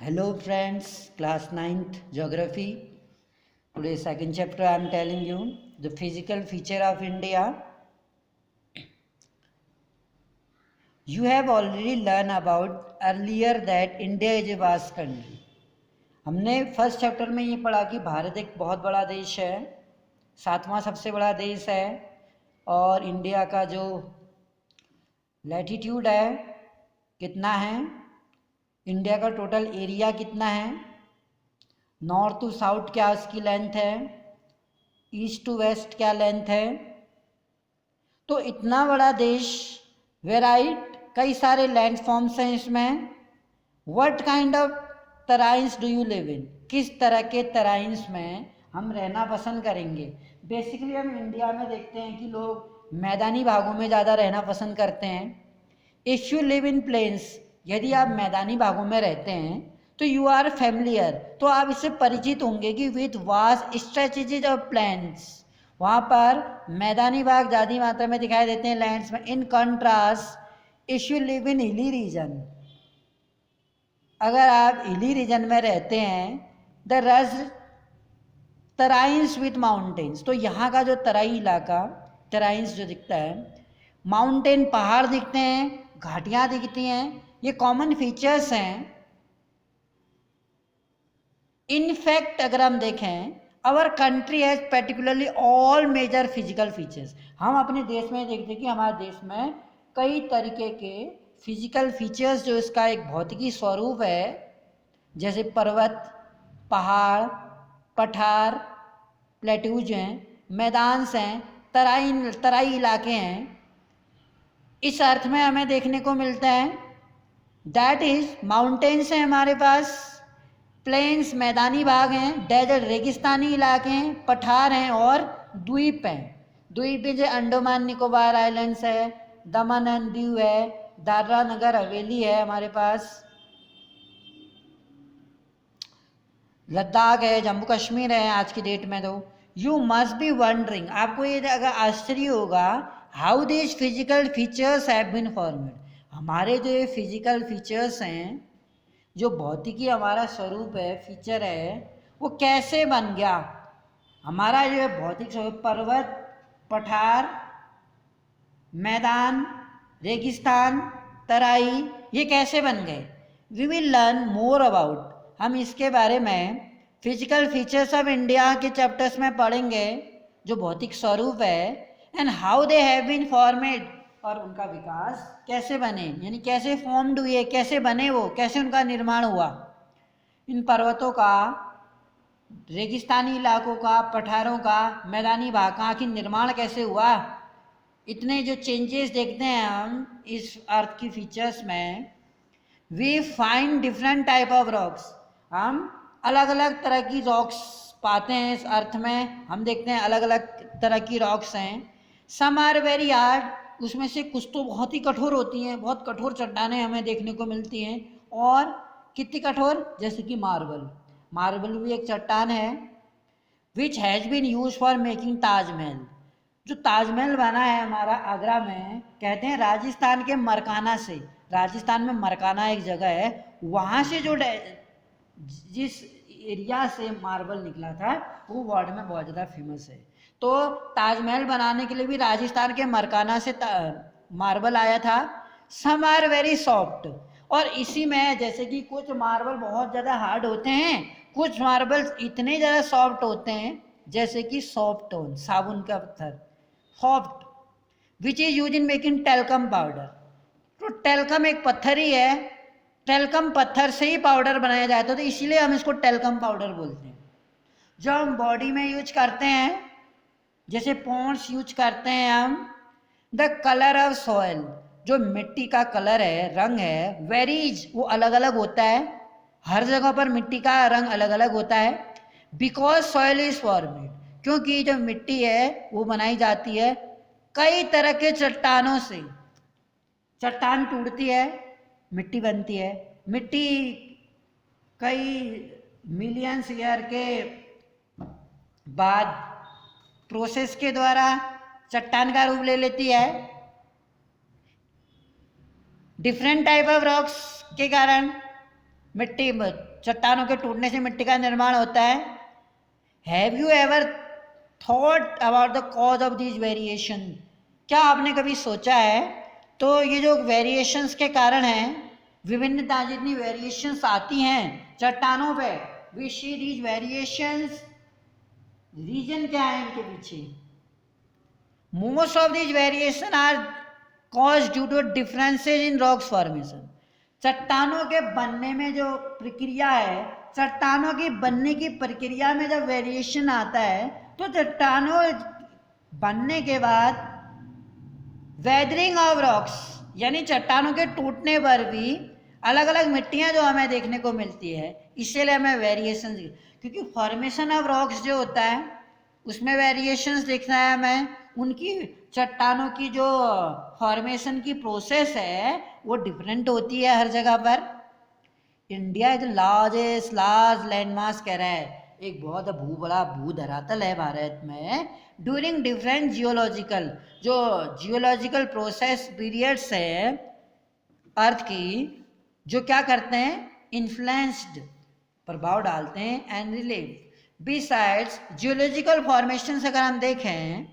Hello friends, class 9th geography. Today second chapter I am telling you the physical feature of India. You have already learned about earlier that India is a vast country. हमने first chapter में ये पढ़ा कि भारत एक बहुत बड़ा देश है, सातवां सबसे बड़ा देश है और इंडिया का जो लैटिट्यूड है कितना है, इंडिया का टोटल एरिया कितना है, नॉर्थ टू साउथ क्या उसकी लेंथ है, ईस्ट टू वेस्ट क्या लेंथ है। तो इतना बड़ा देश, वेराइट कई सारे लैंड फॉर्म्स हैं इसमें। What kind of terrains do you live in, किस तरह के तराइंस में हम रहना पसंद करेंगे। बेसिकली हम इंडिया में देखते हैं कि लोग मैदानी भागों में ज़्यादा रहना पसंद करते हैं। If you live in plains, यदि आप मैदानी भागों में रहते हैं तो यू आर फैमिलियर, तो आप इससे परिचित होंगे कि with vast stretches of plains, वहाँ पर मैदानी भाग ज़्यादा मात्रा में दिखाई देते हैं लैंड्स में। In contrast if you live in hilly region, अगर आप हिली रीजन में रहते हैं, द रज तराइंस विथ माउंटेन्स, तो यहाँ का जो तराई इलाका, तराइंस जो दिखता है, माउंटेन पहाड़ दिखते हैं, घाटियाँ दिखती हैं, ये कॉमन फीचर्स हैं। इनफैक्ट अगर हम देखें, our country has particularly all major physical features, हम अपने देश में देखते हैं कि हमारे देश में कई तरीके के फिजिकल फीचर्स जो इसका एक भौतिकी स्वरूप है, जैसे पर्वत, पहाड़, पठार, प्लेट्यूज हैं, मैदान्स हैं, तराई इलाके हैं, इस अर्थ में हमें देखने को मिलता है। दैट इज माउंटेन्स हैं हमारे पास, प्लेन्स मैदानी भाग हैं, डेजर्ट रेगिस्तानी इलाके हैं, पठार हैं और द्वीप हैं। द्वीप जो अंडमान निकोबार आइलैंड्स है, दमन एंड दीव है, दादरा नगर हवेली है हमारे पास, लद्दाख है, जम्मू कश्मीर है आज की डेट में। तो यू मस्ट बी वंडरिंग, आपको ये अगर आश्चर्य होगा, how this physical features have been formed, हमारे जो ये फिजिकल फीचर्स हैं, जो भौतिकी हमारा स्वरूप है, फीचर है, वो कैसे बन गया। हमारा जो भौतिक स्वरूप, पर्वत, पठार, मैदान, रेगिस्तान, तराई, ये कैसे बन गए। We will learn more about, हम इसके बारे में फिजिकल फीचर्स ऑफ इंडिया के चैप्टर्स में पढ़ेंगे, जो भौतिक स्वरूप है, and how they have been formed, और उनका विकास कैसे बने, यानी कैसे फॉर्म्ड हुए, कैसे बने वो, कैसे उनका निर्माण हुआ। इन पर्वतों का, रेगिस्तानी इलाकों का, पठारों का, मैदानी भाग का आखिर निर्माण कैसे हुआ। इतने जो चेंजेस देखते हैं हम इस अर्थ की फीचर्स में, we find different type of rocks, हम अलग अलग तरह की रॉक्स पाते हैं इस अर्थ में। हम देखते हैं अलग अलग तरह की रॉक्स हैं। सम आर वेरी हार्ड, उसमें से कुछ तो बहुत ही कठोर होती हैं, बहुत कठोर चट्टानें हमें देखने को मिलती हैं। और कितनी कठोर, जैसे कि मार्बल, मार्बल भी एक चट्टान है। Which has been use for making Taj Mahal, जो ताजमहल बना है हमारा आगरा में, कहते हैं राजस्थान के मरकाना से, राजस्थान में मरकाना एक जगह है, वहाँ से जो जिस एरिया से मार्बल निकला था वो वर्ल्ड में बहुत ज़्यादा फेमस है। तो ताजमहल बनाने के लिए भी राजस्थान के मरकाना से मार्बल आया था। सम आर वेरी सॉफ्ट, और इसी में जैसे कि कुछ मार्बल बहुत ज़्यादा हार्ड होते हैं, कुछ मार्बल इतने ज़्यादा सॉफ्ट होते हैं, जैसे कि सॉफ्ट स्टोन, साबुन का पत्थर, soft, which is use in making talcum powder. तो टेल्कम एक पत्थर ही है, टेल्कम पत्थर से ही पाउडर बनाया जाता है, तो इसीलिए हम इसको टेल्कम पाउडर बोलते हैं। जो हम बॉडी में यूज करते हैं, जैसे पॉन्ड्स यूज करते हैं हम। द कलर ऑफ सॉइल, जो मिट्टी का कलर है, रंग है, वेरीज, वो अलग अलग होता है, हर जगह पर मिट्टी का रंग अलग अलग होता है। बिकॉज सॉइल इज फॉर्मेड, क्योंकि जो मिट्टी है वो बनाई जाती है कई तरह के चट्टानों से। चट्टान टूटती है, मिट्टी बनती है, मिट्टी कई मिलियंस ईयर के बाद प्रोसेस के द्वारा चट्टान का रूप ले लेती है। डिफरेंट टाइप ऑफ रॉक्स के कारण मिट्टी, चट्टानों के टूटने से मिट्टी का निर्माण होता है। Have you ever thought about the cause of these variation? क्या आपने कभी सोचा है तो ये जो वेरिएशंस के कारण हैं, विभिन्नता जितनी वेरिएशंस आती हैं चट्टानों पे, we see these variations, reason क्या है इनके पीछे? Most of these variation are cause due to differences in rocks formation. चट्टानों के बनने में जो प्रक्रिया है, चट्टानों की बनने की प्रक्रिया में जब वेरिएशन आता है तो चट्टानों बनने के बाद वेदरिंग ऑफ रॉक्स, यानी चट्टानों के टूटने पर भी अलग अलग मिट्टियां जो हमें देखने को मिलती है, इसीलिए हमें वेरिएशन, क्योंकि फॉर्मेशन ऑफ रॉक्स जो होता है उसमें वेरिएशंस दिखना है हमें, उनकी चट्टानों की जो फॉर्मेशन की प्रोसेस है वो डिफरेंट होती है हर जगह पर। इंडिया इज लार्ज लैंडमास कह रहा है, एक बहुत बड़ा भू धरातल है भारत में। During different geological process periods है अर्थ की, जो क्या करते हैं, इन्फ्लुएंस्ड, प्रभाव डालते हैं, एंड रिलेव। बिसाइड्स जियोलॉजिकल फॉर्मेशन अगर हम देखें,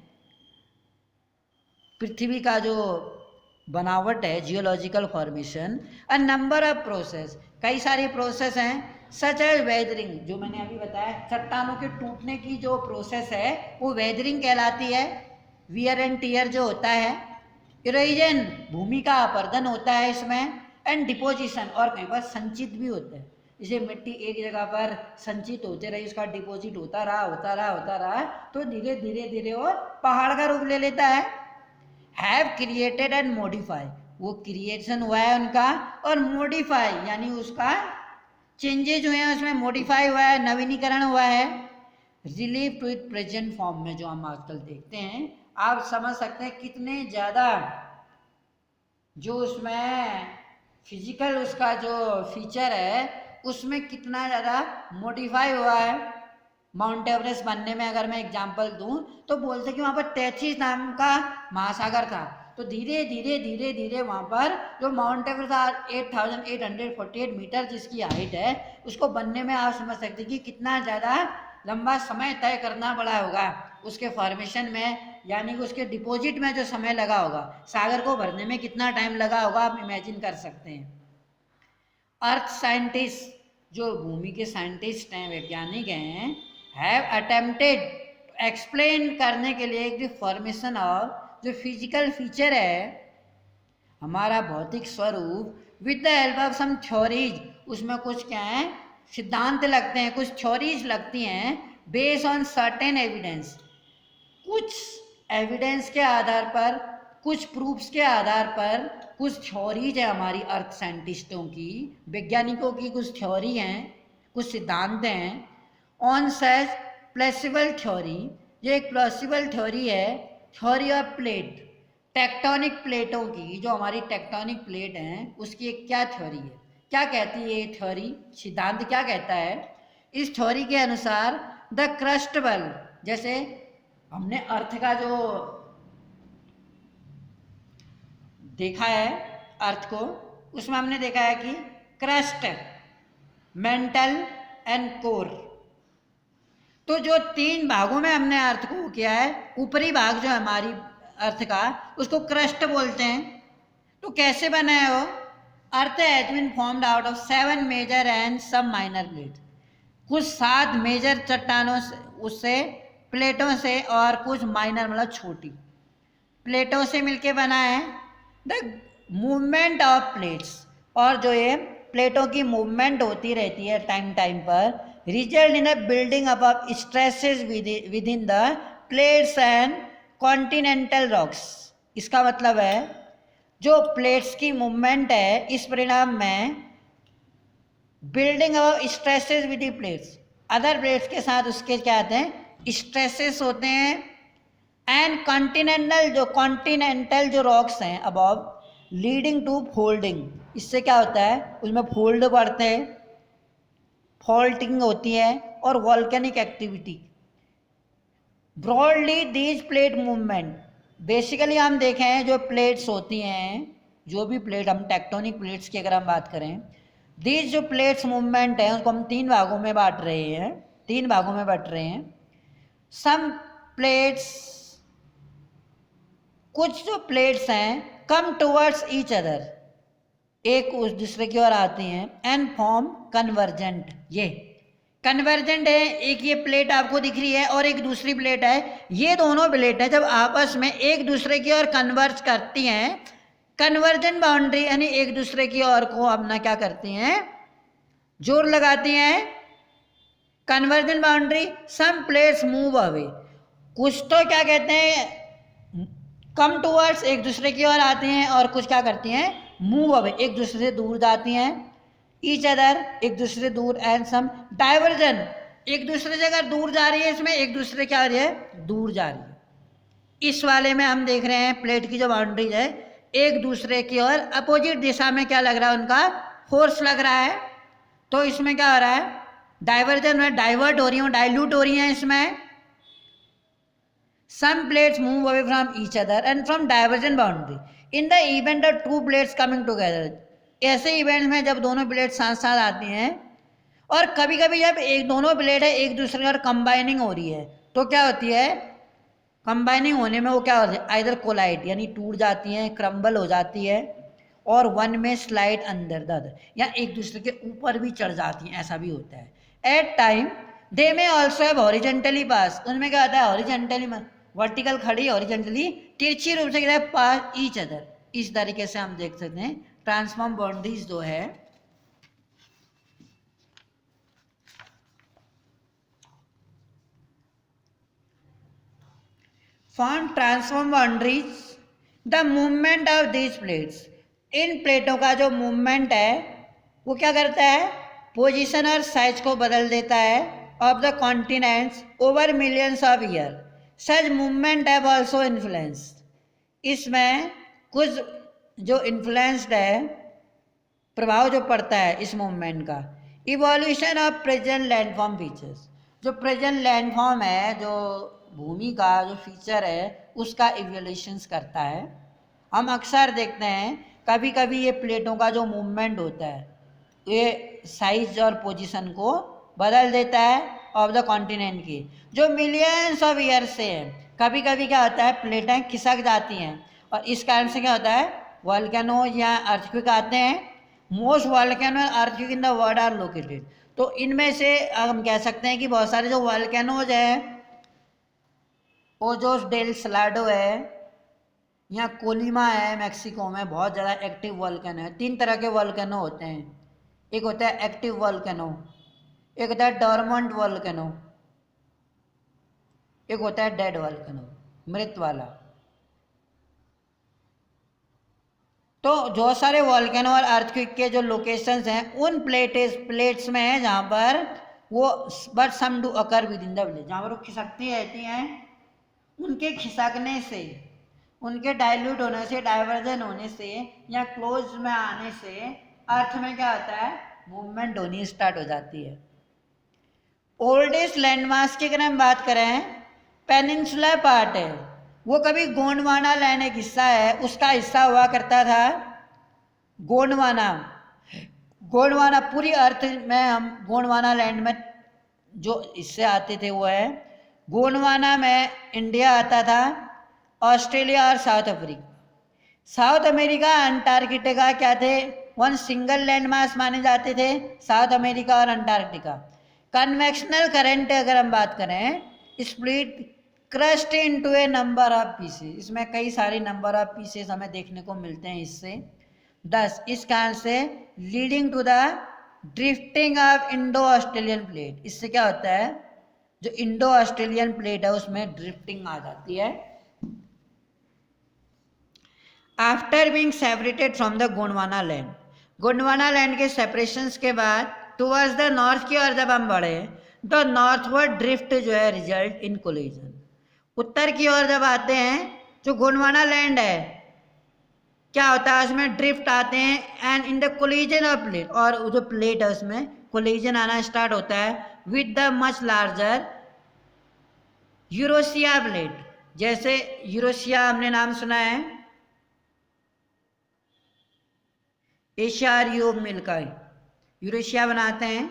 पृथ्वी का जो बनावट है, geological formation, a number of process, कई सारी प्रोसेस हैं, सच एज वेदरिंग, जो मैंने अभी बताया, चट्टानों के टूटने की जो प्रोसेस है वो वेदरिंग कहलाती है। वियर एंड टीयर जो होता है, इरोजन, भूमि का अपरदन होता है इसमें, एंड डिपोजिशन, और कई बार संचित भी होता है। जैसे मिट्टी एक जगह पर संचित होते रही, उसका डिपोजिट होता रहा, तो धीरे धीरे वो पहाड़ का रूप ले लेता है। हैव क्रिएटेड एंड मॉडिफाई, वो क्रिएशन हुआ है उनका, और मॉडिफाई यानी उसका चेंजेज हुए हैं, उसमें मॉडिफाई हुआ है, नवीनीकरण हुआ है, relieve to it present form में जो हम आजकल देखते हैं। आप समझ सकते हैं कितने ज़्यादा जो उसमें फिजिकल उसका जो फीचर है उसमें कितना ज़्यादा मॉडिफाई हुआ है। माउंट एवरेस्ट बनने में अगर मैं एग्जांपल दूं तो बोलते कि वहाँ पर तैतीस नाम का महासागर था, तो धीरे धीरे वहाँ पर जो माउंट एवरेस्ट 8848 मीटर जिसकी हाइट है, उसको बनने में आप समझ सकते हैं कि कितना ज़्यादा लंबा समय तय करना पड़ा होगा उसके फॉर्मेशन में, यानी कि उसके डिपॉजिट में जो समय लगा होगा, सागर को भरने में कितना टाइम लगा होगा, आप इमेजिन कर सकते हैं। अर्थ साइंटिस्ट, जो भूमि के साइंटिस्ट हैं, वैज्ञानिक हैं, हैव अटेम्प्टेड एक्सप्लेन करने के लिए कि फॉर्मेशन ऑफ जो फिजिकल फीचर है हमारा भौतिक स्वरूप, with the help of some theories, उसमें कुछ क्या है, सिद्धांत लगते हैं, कुछ थ्योरीज लगती हैं, बेस्ड ऑन सर्टेन एविडेंस, कुछ एविडेंस के आधार पर, कुछ प्रूफ्स के आधार पर, कुछ थ्योरीज है हमारी अर्थ साइंटिस्टों की, वैज्ञानिकों की कुछ थ्योरी हैं, कुछ सिद्धांत हैं। ऑन सच प्लेसिबल थ्योरी, ये एक प्लेसिबल थ्योरी है, थ्योरी ऑफ प्लेट, टेक्टोनिक प्लेटों की, जो हमारी टेक्टोनिक प्लेट हैं उसकी एक क्या थ्योरी है, क्या कहती है ये थ्योरी, सिद्धांत क्या कहता है। इस थ्योरी के अनुसार द क्रस्ट बल, जैसे हमने अर्थ का जो देखा है अर्थ को, उसमें हमने देखा है कि क्रस्ट, मेंटल एंड कोर, तो जो तीन भागों में हमने अर्थ को किया है, ऊपरी भाग जो हमारी अर्थ का, उसको क्रस्ट बोलते हैं। तो कैसे बना है वो, earth has been formed out of 7 major and some minor plate, कुछ 7 मेजर चट्टानों से, उससे प्लेटों से, और कुछ माइनर मतलब छोटी प्लेटों से मिलके बना है। द मूवमेंट ऑफ प्लेट्स, और जो ये प्लेटों की मूवमेंट होती रहती है टाइम पर, result in a building up of stresses with in the plates and continental rocks. इसका मतलब है जो प्लेट्स की मूवमेंट है, इस परिणाम में building of stresses with the plates, other plates के साथ उसके क्या आते हैं, स्ट्रेसेस होते हैं, एंड कॉन्टिनेंटल जो रॉक्स हैं अबव, लीडिंग टू फोल्डिंग, इससे क्या होता है, उसमें फोल्ड बढ़ते हैं, फॉल्टिंग होती है, और volcanic activity. Broadly these plate movement, basically हम देखें जो प्लेट्स होती हैं, जो भी प्लेट, हम टेक्टोनिक प्लेट्स की अगर हम बात करें, दीज जो प्लेट्स मूवमेंट है उसको हम तीन भागों में बांट रहे हैं। सम प्लेट्स, कुछ जो प्लेट्स हैं कम टुवर्ड्स ईच अदर, एक उस दूसरे की ओर आती हैं, एंड फॉर्म कन्वर्जेंट। ये कन्वर्जेंट है, एक ये प्लेट आपको दिख रही है और एक दूसरी प्लेट है, ये दोनों प्लेट है जब आपस में एक दूसरे की ओर कन्वर्ज करती हैं, कन्वर्जेंट बाउंड्री यानी एक दूसरे की ओर को अपना क्या करती हैं, जोर लगाती हैं। कन्वर्जेंट बाउंड्री, सम प्लेट्स मूव अवे, कुछ तो क्या कहते हैं कम टूवर्ड्स, एक दूसरे की ओर आती हैं, और कुछ क्या करती हैं मूव अवे, एक दूसरे से दूर जाती हैं। ईच अदर, एक दूसरे से दूर, एंड सम डाइवर्जन, एक दूसरे से अगर दूर जा रही है इसमें एक दूसरे क्या हो रही है, दूर जा रही है। इस वाले में हम देख रहे हैं प्लेट की जो बाउंड्रीज है एक दूसरे की ओर अपोजिट दिशा में क्या लग रहा है, उनका फोर्स लग रहा है। तो इसमें क्या हो रहा है, डाइवर्जन में डाइवर्ट हो रही हूँ, डाइल्यूट हो रही हैं इसमें। Some plates move away from each other and from divergent boundary in the event of two plates coming together। ऐसे इवेंट्स में जब दोनों प्लेट साथ साथ आती हैं, और कभी कभी जब एक दोनों प्लेट है एक दूसरे की ओर कंबाइनिंग हो रही है, तो क्या होती है, कंबाइनिंग होने में वो क्या होती है, आइदर कोलाइड यानी टूट जाती हैं, क्रम्बल हो जाती है, और वन में स्लाइड अंदर द अदर, या एक दूसरे के ऊपर भी चढ़ जाती हैं, ऐसा भी होता है। एट टाइम दे में ऑल्सो हैव हॉरिजेंटली पास, उनमें क्या होता है हॉरिजेंटली, वर्टिकल खड़ी, हॉरिजेंटली तिरछी रूप से क्या पास ईच अदर। इस तरीके से हम देख सकते हैं ट्रांसफॉर्म बाउंड्रीज जो है, form transform boundaries the movement of these plates, इन प्लेटों का जो मूवमेंट है वो क्या करता है, पोजीशन और साइज को बदल देता है of the continents over millions of year. Such movement have also influence, इसमें कुछ जो इन्फ्लुएंस्ड है, प्रभाव जो पड़ता है इस मूवमेंट का। Evolution of present landform features, जो प्रेजेंट लैंडफॉर्म है, जो भूमि का जो फीचर है उसका इवोल्यूशंस करता है। हम अक्सर देखते हैं कभी कभी ये प्लेटों का जो मूवमेंट होता है ये साइज और पोजीशन को बदल देता है ऑफ द कॉन्टिनेंट की, जो मिलियंस ऑफ ईयर से है। कभी कभी क्या होता है प्लेटें खिसक जाती हैं, और इस कारण से क्या होता है वॉल्केनो या अर्थक्वेक आते हैं। Most volcano and earthquake in the world are located, तो इनमें से हम कह सकते हैं कि बहुत सारे जो वॉल्केनोज है, ओजोस डेल सलाडो है या कोलिमा है, मैक्सिको में बहुत ज़्यादा एक्टिव वॉल्केनो है। तीन तरह के वॉल्केनो होते हैं, एक होता है एक्टिव वॉल्केनो, एक होता है डॉर्मेंट वॉल्केनो, एक होता है डेड वॉल्केनो, मृत वाला। तो जो सारे वॉल्केनो और अर्थक्वेक के जो लोकेशंस हैं उन प्लेट्स में है जहाँ पर वो but some do occur within the village, जहाँ पर वो खिसकती रहती हैं, उनके खिसकने से, उनके डाइल्यूट होने से, डाइवर्जन होने से या क्लोज में आने से अर्थ में क्या होता है मूवमेंट होनी स्टार्ट हो जाती है। ओल्डेस्ट लैंडमार्क की अगर हम बात करें, पेनिनसुलर पार्ट है, वो कभी गोंडवाना लैंड एक हिस्सा है, उसका हिस्सा हुआ करता था गोंडवाना। गोंडवाना पूरी अर्थ में हम गोंडवाना लैंड में जो हिस्से आते थे वो है, गोंडवाना में इंडिया आता था, ऑस्ट्रेलिया और south Africa. South America Antarctica क्या थे, वन सिंगल लैंड मास माने जाते थे, साउथ अमेरिका और अंटार्कटिका। कन्वेक्शनल करंट अगर हम बात करें, split crust into A number of pieces, इसमें कई सारे नंबर ऑफ पीसेस हमें देखने को मिलते हैं इससे 10, इस कारण से leading to the drifting of Indo Australian plate. इससे क्या होता है जो इंडो ऑस्ट्रेलियन प्लेट है उसमें ड्रिफ्टिंग आ जाती है। After being separated from the Gondwana land, Gondwana land के सेपरेशंस के बाद टुवर्ड्स द नॉर्थ की ओर जब हम बढ़े तो नॉर्थवर्ड ड्रिफ्ट जो है रिजल्ट इन कोलिजन। उत्तर की ओर जब आते हैं जो गोंडवाना लैंड है क्या होता है उसमें ड्रिफ्ट आते हैं and in the collision of plate, और जो प्लेट है उसमें कोलिजन आना स्टार्ट होता है with the much larger Eurasia plate. जैसे यूरोशिया हमने नाम सुना है, एशिया और यूरोप मिलकर यूरेशिया बनाते हैं।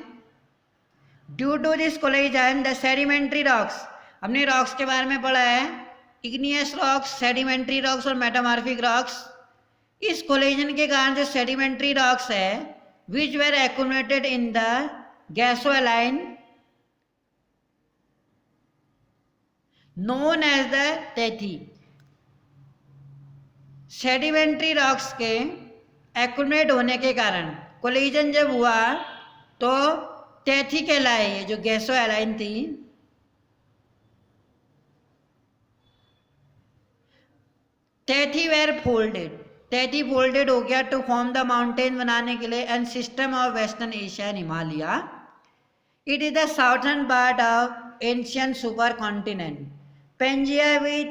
Due to this collision the sedimentary rocks, हमने रॉक्स के बारे में पढ़ा है, इग्नियस रॉक्स, सेडिमेंट्री रॉक्स और मेटामॉर्फिक रॉक्स। इस कोलिजन के कारण जो सेडिमेंट्री रॉक्स है which were accumulated in the गैसोलाइन known as the Tethys, sedimentary rocks के एक्यूमुलेट होने के कारण कोलिजन जब हुआ तो टेथी कहलाए, ये जो गैसोलाइन थी, Tethys were folded, Tethys folded हो गया टू फॉर्म द माउंटेन बनाने के लिए and system of western Asia and Himalaya. It is the southern part of ancient super continent Pangaea with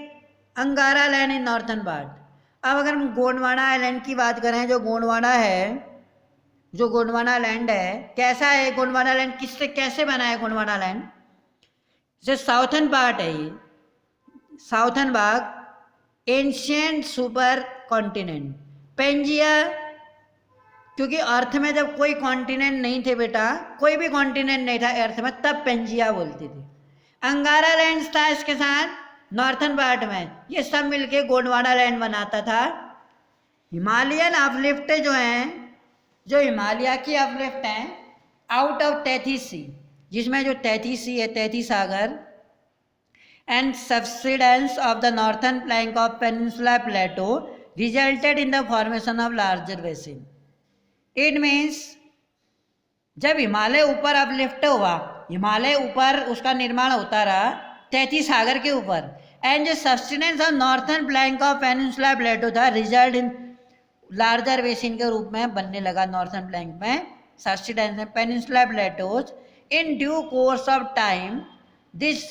Angara land in northern part. अब अगर हम Gondwana island की बात करें, जो गोंडवाना है, जो गोंडवाना लैंड है, कैसा है गोंडवाना लैंड, किससे कैसे बना है गोंडवाना लैंड, जो साउथर्न पार्ट है, ये साउथर्न भाग एंशियंट सुपर कॉन्टिनेंट पेंजिया, क्योंकि अर्थ में जब कोई कॉन्टिनेंट नहीं थे बेटा, कोई भी कॉन्टिनेंट नहीं था अर्थ में, तब पेंजिया बोलती थी। अंगारा लैंड था इसके साथ नॉर्थर्न पार्ट में, ये सब मिलके गोंडवाना लैंड बनाता था। हिमालयन अपलिफ्ट जो हैं, जो हिमालय की अपलिफ्ट हैं आउट ऑफ टेथी सी, जिसमें जो टेथी सी है, टेथी सागर, and subsidence of the northern flank of peninsula plateau resulted in the formation of larger basin. It means जब हिमालय ऊपर अपलिफ्ट हुआ, हिमालय ऊपर उसका निर्माण होता रहा टेथी सागर के ऊपर, एंड जो subsidence of northern flank of peninsula plateau था रिजल्ट इन लार्जर बेसिन के रूप में बनने लगा नॉर्थर्न फ्लैंक में सब्सिडेंस में peninsula plateaus. In due course of time this,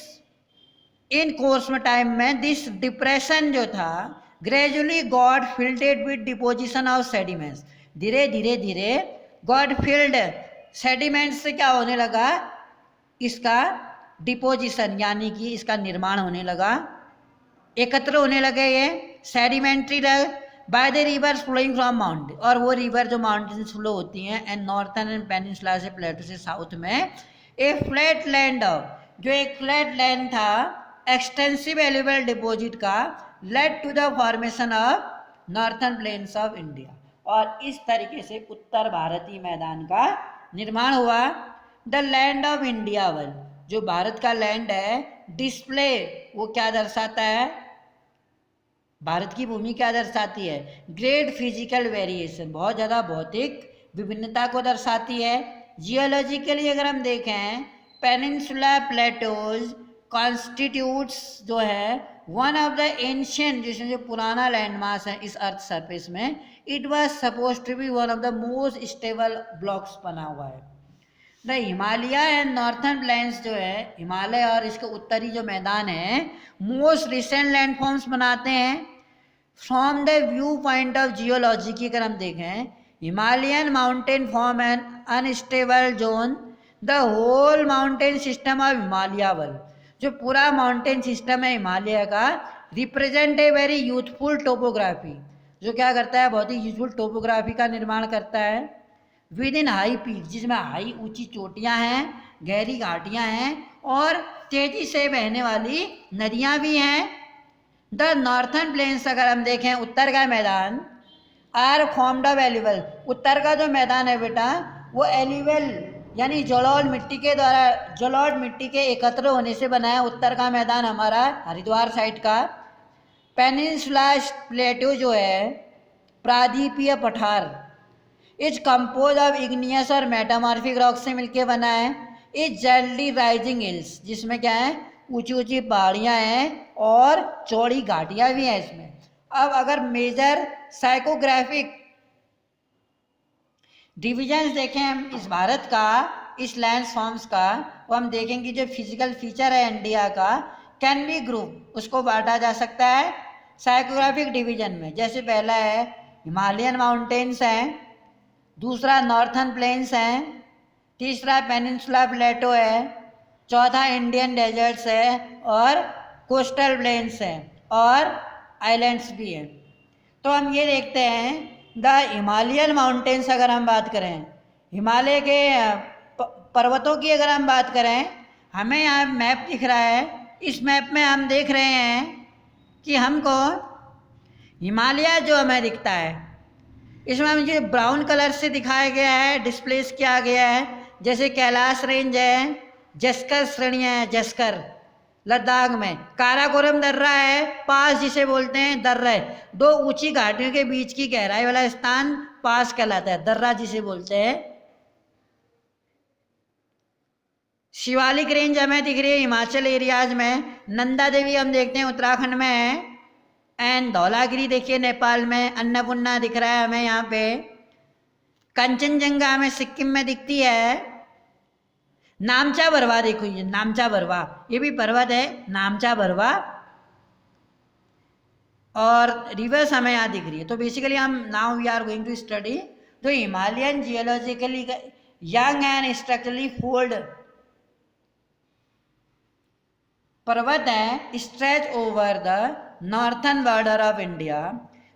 in course में टाइम में दिस डिप्रेशन जो था gradually got filled with deposition of sediments, धीरे धीरे धीरे गॉड फिल्ड सेडिमेंट्स से क्या होने लगा, इसका डिपोजिशन यानी कि इसका निर्माण होने लगा, एकत्र होने लगे ये sedimentary by the rivers flowing from mountain, और वो रिवर जो माउंटेन फ्लो होती हैं एंड नॉर्थर्न एंड पेनिनसुला से प्लेटो से साउथ में ए फ्लैट लैंड, जो एक फ्लैट लैंड था एक्सटेंसिव एल्यूवियल डिपॉजिट का, led to the formation of northern plains of India, और इस तरीके से उत्तर भारतीय मैदान का निर्माण हुआ। The land of India one, जो भारत का लैंड है, डिस्प्ले वो क्या दर्शाता है, भारत की भूमि क्या दर्शाती है, ग्रेट फिजिकल वेरिएशन, बहुत ज़्यादा भौतिक विभिन्नता को दर्शाती है। जियोलॉजिकली अगर हम देखें, पेनिनसुला प्लेटोज कॉन्स्टिट्यूट्स जो है वन ऑफ द एंशियंट, जिसमें जो पुराना लैंड मास है इस अर्थ सरफेस में, it was suppose to be one of the most stable blocks बना हुआ है। The Himalaya and northern plains जो है, हिमालय और इसके उत्तरी जो मैदान है, मोस्ट रिसेंट लैंडफॉर्म्स बनाते हैं। From the view point of geology की अगर हम देखें, Himalayan mountain form an unstable zone, the whole mountain system of Himalaya world, जो पूरा माउंटेन सिस्टम है हिमालय का, represent a very youthful topography, जो क्या करता है, बहुत ही यूथफुल टोपोग्राफी का निर्माण करता है। विद इन हाई पीक, जिसमें हाई ऊंची चोटियां हैं, गहरी घाटियां हैं और तेजी से बहने वाली नदियां भी हैं। द नॉर्थर्न प्लेन्स अगर हम देखें, उत्तर का मैदान, आर फॉर्म्ड ऑफ एल्यूवल, उत्तर का जो मैदान है बेटा वो एल्यूवल यानी जलोढ़ मिट्टी के द्वारा, जलोढ़ मिट्टी के एकत्र होने से बना है उत्तर का मैदान हमारा हरिद्वार साइड का। पेनिनसुला प्लेटो जो है प्रादीपीय पठार, इज कंपोज ऑफ इग्नियस और मेटामॉर्फिक रॉक से मिलके बना है। इज जेंटली राइजिंग हिल्स, जिसमें क्या है, ऊंची ऊंची पहाड़ियाँ हैं और चौड़ी घाटियाँ भी हैं इसमें। अब अगर मेजर साइकोग्राफिक डिविजन्स देखें हम इस भारत का, इस लैंड फॉर्म्स का, वो हम देखेंगे जो फिजिकल फीचर है इंडिया का, कैन बी ग्रुप, उसको बांटा जा सकता है साइकोग्राफिक डिवीजन में। जैसे पहला है हिमालयन माउंटेन्स हैं, दूसरा नॉर्थर्न प्लेन्स हैं, तीसरा पेनिनसुला प्लेटो है, चौथा इंडियन डेजर्ट्स है और कोस्टल प्लेन्स हैं और आइलैंड्स भी हैं। तो हम ये देखते हैं द हिमालयन माउंटेन्स, अगर हम बात करें हिमालय के पर्वतों की अगर हम बात करें, हमें यहाँ मैप दिख रहा है, इस मैप में हम देख रहे हैं कि हमको हिमालय जो हमें दिखता है, इसमें मुझे ब्राउन कलर से दिखाया गया है, डिस्प्लेस किया गया है। जैसे कैलाश रेंज है, जस्कर श्रेणी है, जस्कर लद्दाख में, काराकोरम दर्रा है, पास जिसे बोलते हैं दर्रा है, दो ऊंची घाटियों के बीच की गहराई वाला स्थान पास कहलाता है, दर्रा जिसे बोलते हैं। शिवालिक रेंज हमें दिख रही है हिमाचल एरियाज में, नंदा देवी हम देखते हैं उत्तराखंड में है, एंड धौलागिरी देखिए नेपाल में, अन्नपूर्णा दिख रहा है हमें यहाँ पे, कंचनजंगा हमें सिक्किम में दिखती है, नामचा बरवा देखो, ये नामचा बरवा, ये भी पर्वत है नामचा बरवा, और रिवर्स हमें यहाँ दिख रही है। तो बेसिकली हम now we are going to study the Himalayan geologically young and structurally fold पर्वत है stretch over the northern border of India.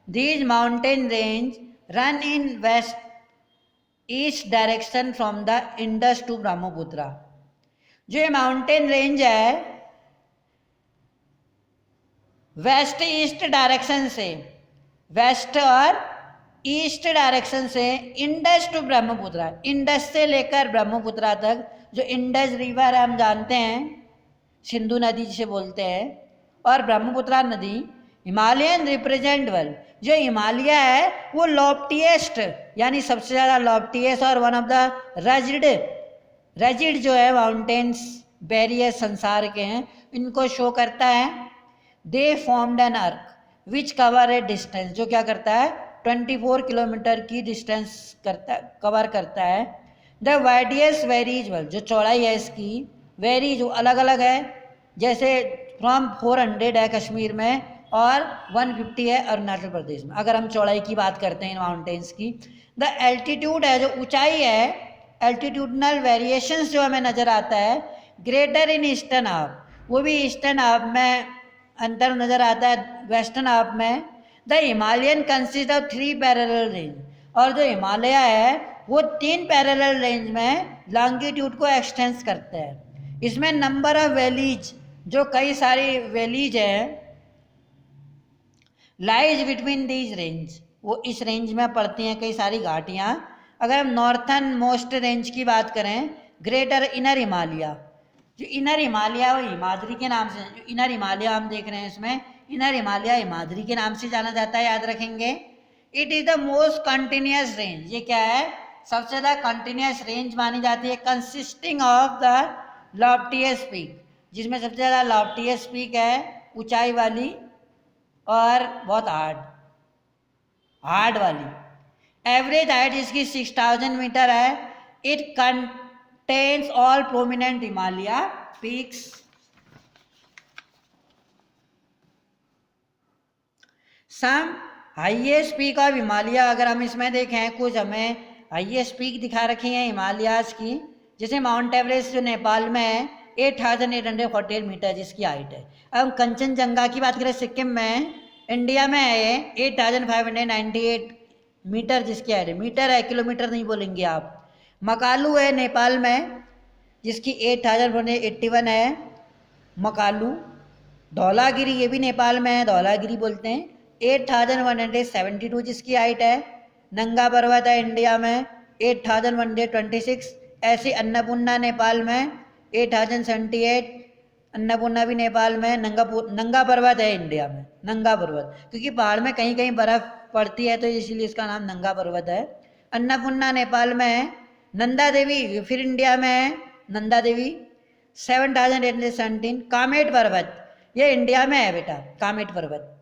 These mountain range run in west east direction from the Indus to Brahmaputra. जो ये mountain range है west east direction से, west और east direction से Indus to Brahmaputra, Indus से लेकर ब्रह्मपुत्र तक, जो इंडस रिवर है हम जानते हैं, सिंधु नदी जिसे बोलते हैं, और ब्रह्मपुत्र नदी, हिमालयन रिप्रेजेंट वर्ल्ड, जो हिमालय है वो लॉफ्टीएस्ट यानी सबसे ज़्यादा लॉफ्टीएस्ट और वन ऑफ द रजिड जो है माउंटेन्स बैरियर संसार के हैं, इनको शो करता है। दे फॉर्म्ड एन अर्क विच कवर ए डिस्टेंस, जो क्या करता है 24 किलोमीटर की डिस्टेंस कवर करता है। द वाइडियस वेरीज वर्ल्ड, जो चौड़ाई है इसकी वेरी जो अलग अलग है, जैसे फ्रॉम 400 है कश्मीर में और 150 है अरुणाचल प्रदेश में, अगर हम चौड़ाई की बात करते हैं इन माउंटेन्स की। द एल्टीट्यूड है, जो ऊंचाई है, एल्टीट्यूडनल वेरिएशंस जो हमें नज़र आता है ग्रेटर इन ईस्टर्न हाफ, वो भी ईस्टर्न हाफ में अंतर नज़र आता है वेस्टर्न हाफ में। The Himalayan consist of 3 parallel range, और जो हिमालय है वो 3 पैरेलल रेंज में लॉन्गिट्यूड को एक्सटेंस करता है। इसमें नंबर ऑफ वैलीज, जो कई सारी वैलीज हैं, लाइज बिटवीन दीज रेंज, वो इस रेंज में पड़ती हैं कई सारी घाटियाँ। अगर हम नॉर्थन मोस्ट रेंज की बात करें, ग्रेटर इनर हिमालय, जो इनर हिमालय वो हिमाद्री के नाम से, जो इनर हिमालय हम देख रहे हैं इसमें इनर हिमालय हिमाद्री के नाम से जाना जाता है, याद रखेंगे। It is the most continuous range, ये क्या है सबसे ज़्यादा कंटिन्यूस रेंज मानी जाती है, consisting of the loftiest peak, जिसमें सबसे ज़्यादा लॉफ्टीएस्ट पीक है ऊंचाई वाली और बहुत हार्ड वाली। एवरेज हाइट इसकी 6000 मीटर है। It contains all prominent Himalaya peaks. Some highest peak of Himalaya, अगर हम इसमें देखें कुछ हमें हाईएस्ट पीक दिखा रखी हैं हिमालयाज की, जैसे माउंट एवरेस्ट जो नेपाल में है 8848 मीटर जिसकी हाइट है। अब हम कंचनजंगा की बात करें सिक्किम में, इंडिया में है 8598 मीटर जिसकी हाइट है, मीटर है किलोमीटर नहीं बोलेंगे आप। मकालू है नेपाल में जिसकी 8481 है मकालू। धौलागिरी ये भी नेपाल में है, धौलागिरी बोलते हैं, 8172 जिसकी हाइट है। नंगा पर्वत है इंडिया में 8126। ऐसे अन्नपूर्णा नेपाल में 8078, अन्नपूर्णा भी नेपाल में। नंगा पर्वत है इंडिया में, नंगा पर्वत, क्योंकि पहाड़ में कहीं कहीं बर्फ़ पड़ती है तो इसलिए इसका नाम नंगा पर्वत है। अन्नपूर्णा नेपाल में है। नंदा देवी फिर इंडिया में है, नंदा देवी 7817। कामेट पर्वत ये इंडिया में है बेटा, कामेट पर्वत,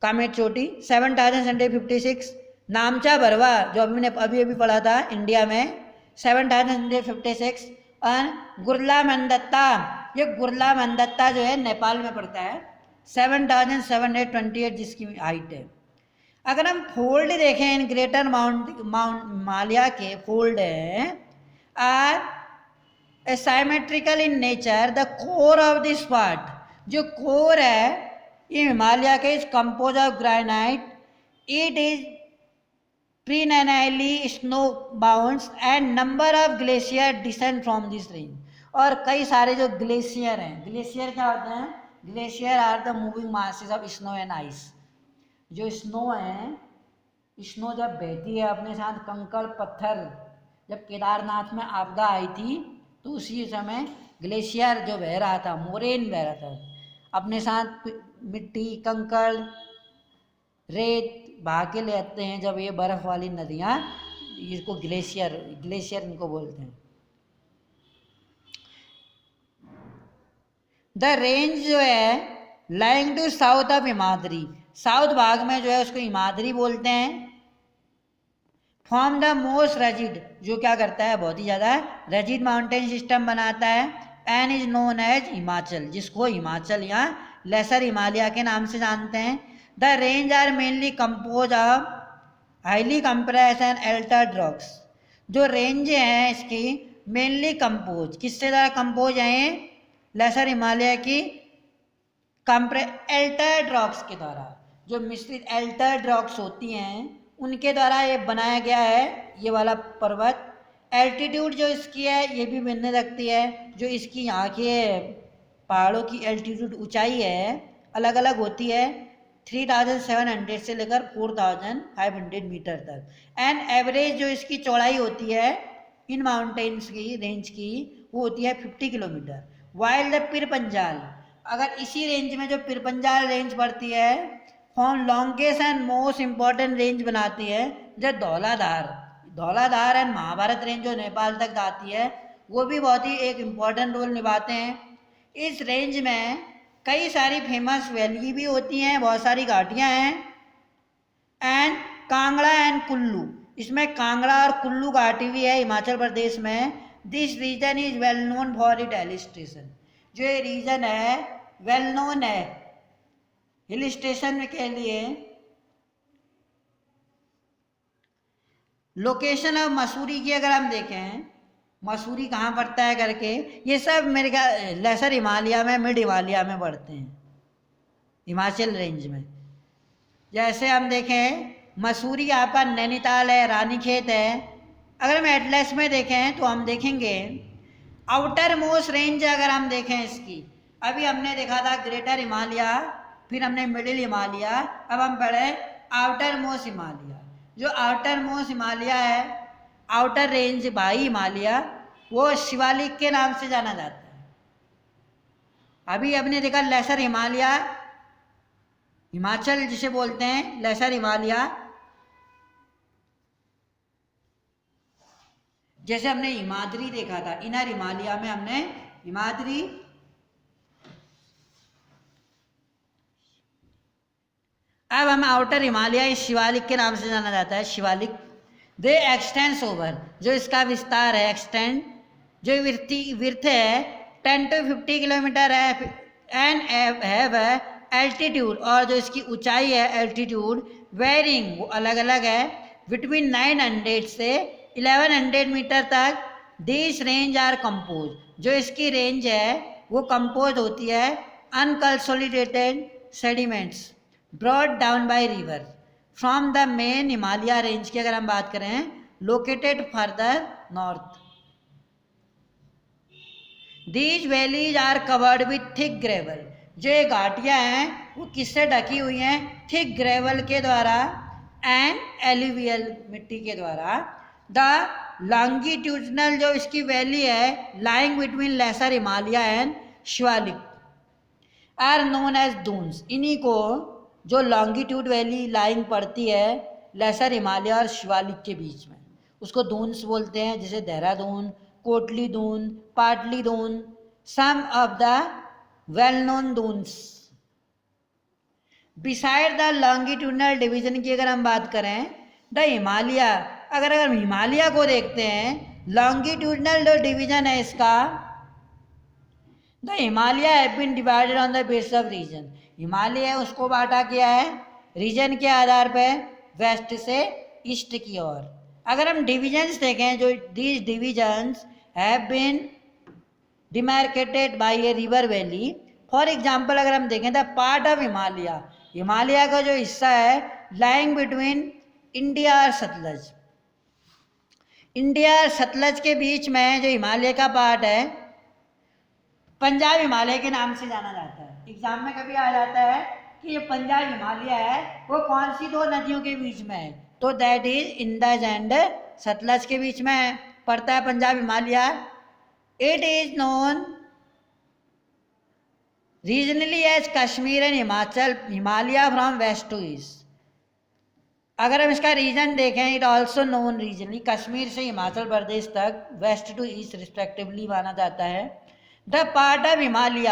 कामेट चोटी 7756। नामचा बरवा जो अभी पढ़ा था इंडिया में 7756। और गुरला मंदत्ता, ये गुरला मंदत्ता जो है नेपाल में पड़ता है 7728 जिसकी हाइट है। अगर हम फोल्ड देखें इन ग्रेटर माउंट हिमालय के फोल्ड हैं are symmetrical in nature. The core of this part, जो कोर है ये हिमालय के is compose of granite. It is perennially snow bounds and number of glacier descend from this range. और कई सारे जो ग्लेशियर हैं, ग्लेशियर क्या होते हैं? Glacier are the moving masses of snow and ice. जो स्नो है, स्नो जब बहती है अपने साथ कंकड़ पत्थर, जब केदारनाथ में आपदा आई थी तो उसी समय ग्लेशियर जो बह रहा था, मोरेन बह रहा था, अपने साथ मिट्टी कंकड़ रेत बहा के ले आते हैं। जब ये बर्फ वाली नदियाँ, इसको ग्लेशियर ग्लेशियर इनको बोलते हैं। द रेंज जो है lying to south of Himadri, south भाग में जो है उसको हिमाद्री बोलते हैं। फॉर्म द मोस्ट रजिड, जो क्या करता है, बहुत ही ज़्यादा रजिड माउंटेन सिस्टम बनाता है। And is known as Himachal, जिसको हिमाचल या लेसर हिमालय के नाम से जानते हैं। The range are mainly composed of highly compressed and altered rocks. जो रेंज हैं इसकी मेनली कंपोज, किससे ज़्यादा कंपोज हैं? लेसर हिमालय की एल्टर्ड रॉक्स के द्वारा। जो मिश्रित एल्टर्ड रॉक्स होती हैं उनके द्वारा ये बनाया गया है ये वाला पर्वत। एल्टीट्यूड जो इसकी है ये भी भिन्न रखती है। जो इसकी यहाँ के पहाड़ों की एल्टीट्यूड ऊंचाई है अलग अलग होती है, 3700 से लेकर 4500 मीटर तक। एंड एवरेज जो इसकी चौड़ाई होती है इन माउंटेन्स की रेंज की वो होती है 50 किलोमीटर। वाइल द पिरपंजाल, अगर इसी रेंज में जो पिरपंजाल रेंज पड़ती है form longest and most important range बनाती है। जो धौलाधार एंड महाभारत रेंज जो नेपाल तक आती है वो भी बहुत ही एक इम्पॉर्टेंट रोल निभाते हैं। इस रेंज में कई सारी फेमस वैली भी होती हैं, बहुत सारी घाटियाँ हैं। एंड कांगड़ा एंड कुल्लू, इसमें कांगड़ा और कुल्लू घाटी भी है हिमाचल प्रदेश में। This region is well known for it hill station, जो ये रीजन है वेल नोन है हिल स्टेशन के लिए। लोकेशन ऑफ मसूरी की अगर हम देखें, मसूरी कहाँ पड़ता है करके, ये सब मेरे ख्याल लेसर हिमालय में, मिड हिमालय में पड़ते हैं, हिमाचल रेंज में। जैसे हम देखें मसूरी आपका नैनीताल है, रानीखेत है। अगर हम एटलस में देखें तो हम देखेंगे आउटर मोस्ट रेंज अगर हम देखें इसकी, अभी हमने देखा था ग्रेटर हिमालय, फिर हमने मिडिल हिमालय, अब हम पढ़े आउटर मोस्ट हिमालय। जो आउटर मोस्ट हिमालय है, आउटर रेंज बाई हिमालय, वो शिवालिक के नाम से जाना जाता है। अभी हमने देखा लेसर हिमालय, हिमाचल जिसे बोलते हैं लेसर हिमालय। जैसे हमने हिमाद्री देखा था, इनर हिमालय में हमने हिमाद्री, अब हम आउटर हिमालय शिवालिक के नाम से जाना जाता है, शिवालिक। दे एक्सटेंड्स ओवर, जो इसका विस्तार है, एक्सटेंड, जो विर्थ है 10 to 50 किलोमीटर है। एंड हैव एल्टीट्यूड, और जो इसकी ऊंचाई है एल्टीट्यूड वेरिंग, वो अलग अलग है, बिटवीन 900 से 1100 मीटर तक। दिस रेंज आर कंपोज, जो इसकी रेंज है वो कंपोज होती है unconsolidated sediments brought down by river from the main Himalaya range की अगर हम बात करें, located further north. These valleys are covered with thick gravel, जो ये घाटियाँ हैं वो किससे ढकी हुई हैं? थिक ग्रेवल के द्वारा एंड एलुवियल मिट्टी के द्वारा। द लॉन्गिट्यूडनल जो इसकी वैली है lying between lesser Himalaya and Shivalik are known as Duns. इन्हीं को जो लॉन्गिट्यूड वैली लाइंग पड़ती है लेसर हिमालय और शिवालिक के बीच में, उसको दून्स बोलते हैं, जैसे Dehradun, Kotli Dun, Patli Dun, some of the well known duns. Beside the longitudinal division की अगर हम बात करें, द हिमालय, अगर हम हिमालय को देखते हैं, लॉन्गिट्यूडनल जो डिवीजन है इसका, the Himalaya have been divided on the base of region. Himalaya उसको बांटा गया है रीजन के आधार पर, वेस्ट से ईस्ट की ओर। अगर हम डिविजन्स देखें, जो these divisions have been demarcated by a river valley. For example अगर हम देखें the part of Himalaya, Himalaya का जो हिस्सा है लाइंग बिटवीन इंडिया और सतलज। इंडिया और सतलज के बीच में जो हिमालय का पार्ट है, पंजाब हिमालय के नाम से जाना जाता है। एग्जाम में कभी आ जाता है कि ये पंजाब हिमालय है, वो कौन सी दो नदियों के बीच में है, तो that is Indus and Sutlej के बीच में पड़ता है Punjab Himalaya. It is known regionally as Kashmir and Himachal Himalaya from west to east. अगर हम इसका रीजन देखें, it also known regionally, Kashmir से हिमाचल प्रदेश तक वेस्ट टू ईस्ट रिस्पेक्टिवली माना जाता है। द पार्ट ऑफ हिमालय,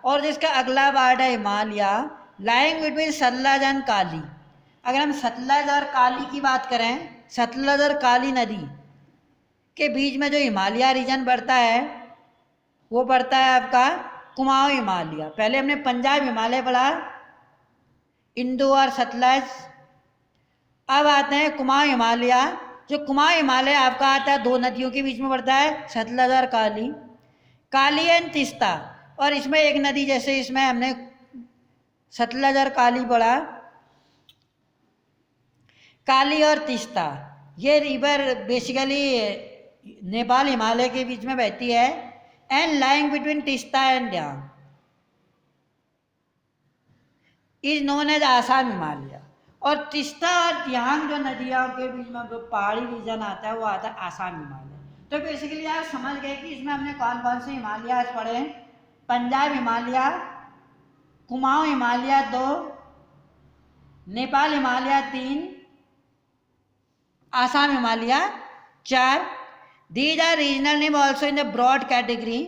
और जिसका अगला पार्ट है Himalaya, lying between Satluj and Kali. अगर हम सतलज और काली की बात करें, सतलज और काली नदी के बीच में जो हिमालय रीजन पड़ता है वो पड़ता है आपका कुमाऊं हिमालय। पहले हमने पंजाब हिमालय पढ़ा, इंडो और सतलज। अब आते हैं कुमाऊं हिमालय। जो कुमाऊं हिमालय आपका आता है दो नदियों के बीच में पड़ता है, सतलज और काली, काली एंड तीस्ता। और इसमें एक नदी, जैसे इसमें हमने सतलज और काली पढ़ा, काली और तीस्ता, ये रिवर बेसिकली नेपाल हिमालय के बीच में बहती है, and lying between Teesta and Dihang is known as Assam Himalaya. और तीस्ता और ड्यांग जो नदियों के बीच में जो पहाड़ी रीजन आता है वो आता है आसाम हिमालय। तो बेसिकली आप समझ गए कि इसमें हमने कौन कौन से हिमालय पढ़े हैं। Punjab Himalaya, Kumaon Himalaya 2, Nepal Himalaya 3, Assam Himalaya 4। These are regional name also in the broad category.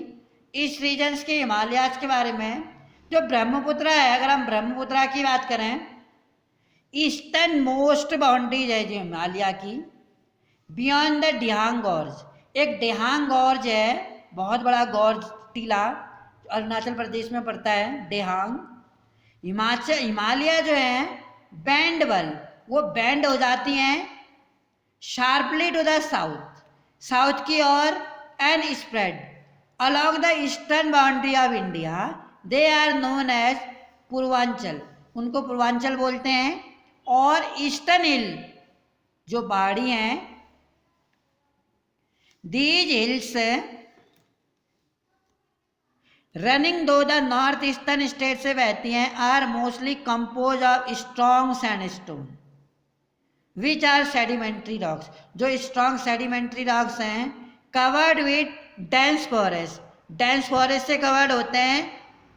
इस रीजन्स के हिमालयाज के बारे में, जो ब्रह्मपुत्र है, अगर हम ब्रह्मपुत्र की बात करें, ईस्टर्न मोस्ट बाउंड्रीज है जो हिमालय की, बियॉन्ड द डिहांग गॉर्ज। एक डिहांग गॉर्ज है, बहुत बड़ा गॉर्ज टीला, अरुणाचल प्रदेश में पड़ता है डिहांग। हिमालय जो है बैंडेबल, वो बैंड हो जाती हैं sharply to the south, south की ओर, and spread along the eastern boundary of India. They are known as Purvanchal, उनको पूर्वांचल बोलते हैं। और ईस्टर्न हिल जो पहाड़ी हैं, दीज हिल्स रनिंग दो द नॉर्थ ईस्टर्न स्टेट से बहती हैं, are mostly compose of strong sandstone which are sedimentary rocks. जो स्ट्रॉन्ग सेडिमेंट्री रॉक्स हैं, covered with dense forest, dense forest से कवर्ड होते हैं।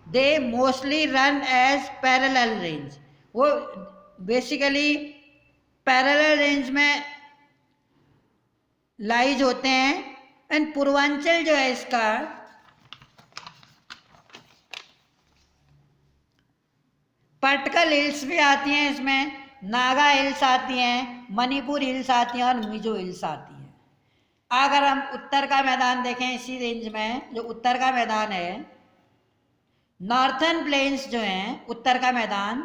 They mostly run as parallel range, वो बेसिकली पैरेलल रेंज में लाइज होते हैं। एंड पूर्वांचल जो है इसका, पटकल हिल्स भी आती हैं इसमें, नागा हिल्स आती हैं, मणिपुर हिल्स आती हैं, और मिजो हिल्स आती हैं। अगर हम उत्तर का मैदान देखें इसी रेंज में, जो उत्तर का मैदान है, नॉर्थर्न प्लेन्स जो हैं, उत्तर का मैदान,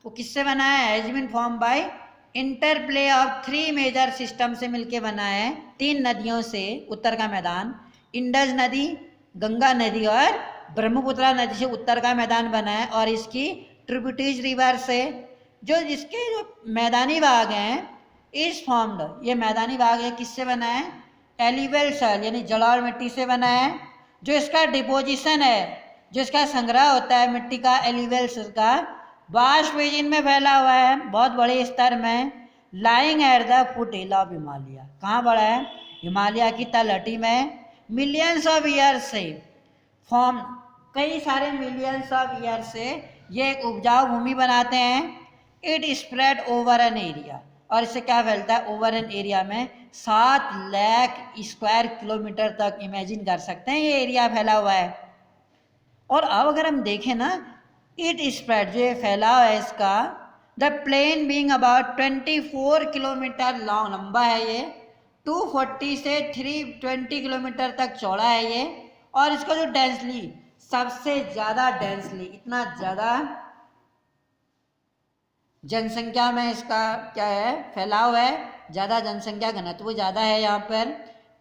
वो किससे बना है? Has been form by interplay of 3 major system से मिलके बना है, 3 नदियों से उत्तर का मैदान। इंडस नदी, गंगा नदी और ब्रह्मपुत्र नदी से उत्तर का मैदान बना है। और इसकी ट्रिब्यूटरीज रिवर से जो इसके जो मैदानी भाग हैं इस फॉर्म्ड, ये मैदानी भाग है किससे बना है? एलिवेल सॉइल यानी जलोढ़ मिट्टी से बना है। जो इसका डिपोजिशन है, जो इसका संग्रह होता है मिट्टी का, एलिवेल का, वास्ट रीजन में फैला हुआ है, बहुत बड़े स्तर में, lying at the foot hill of Himalaya. कहाँ पड़ा है? हिमालय की तलहटी में। मिलियंस ऑफ ईयर से फॉर्म, कई सारे मिलियंस ऑफ ईयर से ये एक उपजाऊ भूमि बनाते हैं। It spread over an area, और इससे क्या फैलता है? ओवर एन एरिया में 7 लाख स्क्वायर किलोमीटर तक इमेजिन कर सकते हैं ये एरिया फैला हुआ है। और अब अगर हम देखें ना, इट स्प्रेड जो ये फैला हुआ है इसका, the plain being about 24 kilometre long, लंबा है ये, 240 से 320 किलोमीटर तक चौड़ा है ये। और इसका जो डेंसली, सबसे ज़्यादा डेंसली, इतना ज़्यादा जनसंख्या में इसका क्या है? फैलाव है, ज़्यादा जनसंख्या घनत्व ज़्यादा है यहाँ पर।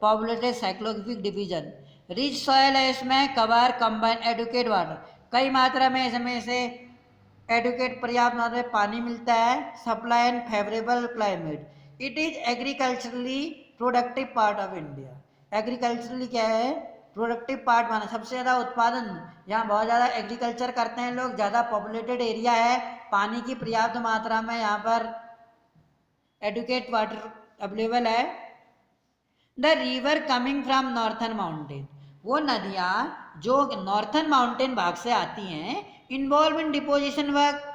पॉपुलेटेड साइक्लोग्राफिक डिवीजन, रिच सॉयल है इसमें, कवर कंबाइन एडुकेट वाटर, कई मात्रा में इसमें से एडुकेट पर्याप्त मात्रा में पानी मिलता है। Supply and favourable climate, it is agriculturally productive part of India. Agriculturally क्या है, प्रोडक्टिव पार्ट माना, सबसे ज़्यादा उत्पादन, यहाँ बहुत ज़्यादा एग्रीकल्चर करते हैं लोग, ज़्यादा पॉपुलेटेड एरिया है, पानी की पर्याप्त मात्रा में यहाँ पर एडुकेट वाटर अवेलेबल है। The river coming from northern mountain, वो नदियाँ जो नॉर्थन माउंटेन भाग से आती हैं, involve in deposition work.